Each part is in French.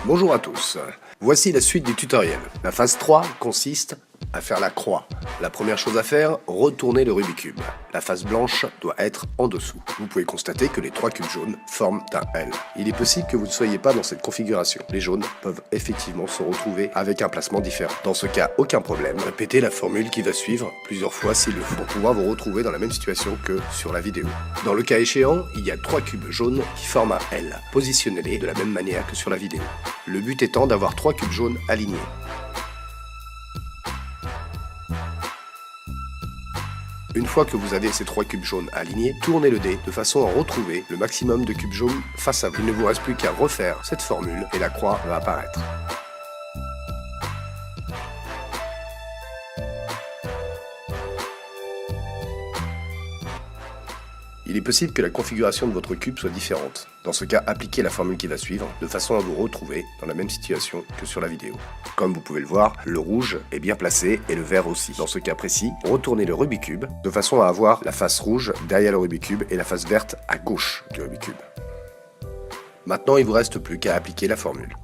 Bonjour à tous, voici la suite du tutoriel. La phase 3 consiste à faire la croix. La première chose à faire, retourner le Rubik's Cube. La face blanche doit être en dessous. Vous pouvez constater que les 3 cubes jaunes forment un L. Il est possible que vous ne soyez pas dans cette configuration. Les jaunes peuvent effectivement se retrouver avec un placement différent. Dans ce cas, aucun problème. Répétez la formule qui va suivre plusieurs fois s'il le faut pour pouvoir vous retrouver dans la même situation que sur la vidéo. Dans le cas échéant, il y a 3 cubes jaunes qui forment un L. Positionnez-les de la même manière que sur la vidéo. Le but étant d'avoir 3 cubes jaunes alignés. Une fois que vous avez ces 3 cubes jaunes alignés, tournez le dé de façon à retrouver le maximum de cubes jaunes face à vous. Il ne vous reste plus qu'à refaire cette formule et la croix va apparaître. Il est possible que la configuration de votre cube soit différente. Dans ce cas, appliquez la formule qui va suivre, de façon à vous retrouver dans la même situation que sur la vidéo. Comme vous pouvez le voir, le rouge est bien placé et le vert aussi. Dans ce cas précis, retournez le Rubik's Cube, de façon à avoir la face rouge derrière le Rubik's Cube et la face verte à gauche du Rubik's Cube. Maintenant, il ne vous reste plus qu'à appliquer la formule.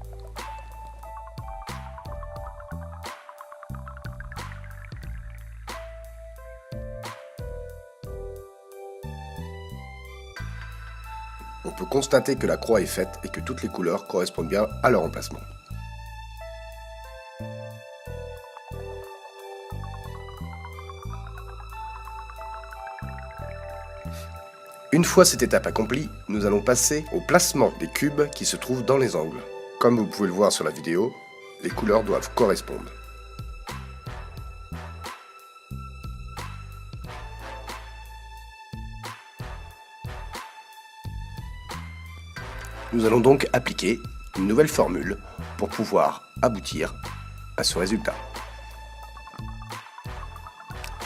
On peut constater que la croix est faite et que toutes les couleurs correspondent bien à leur emplacement. Une fois cette étape accomplie, nous allons passer au placement des cubes qui se trouvent dans les angles. Comme vous pouvez le voir sur la vidéo, les couleurs doivent correspondre. Nous allons donc appliquer une nouvelle formule pour pouvoir aboutir à ce résultat.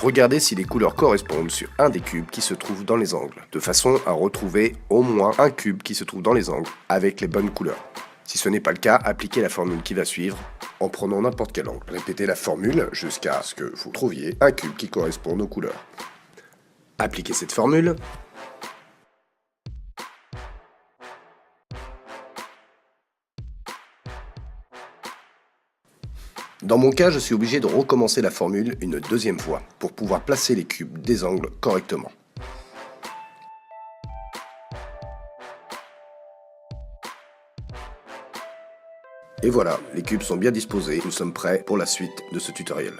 Regardez si les couleurs correspondent sur un des cubes qui se trouve dans les angles, de façon à retrouver au moins un cube qui se trouve dans les angles avec les bonnes couleurs. Si ce n'est pas le cas, appliquez la formule qui va suivre en prenant n'importe quel angle. Répétez la formule jusqu'à ce que vous trouviez un cube qui corresponde aux couleurs. Appliquez cette formule. Dans mon cas, je suis obligé de recommencer la formule une deuxième fois pour pouvoir placer les cubes des angles correctement. Et voilà, les cubes sont bien disposés, nous sommes prêts pour la suite de ce tutoriel.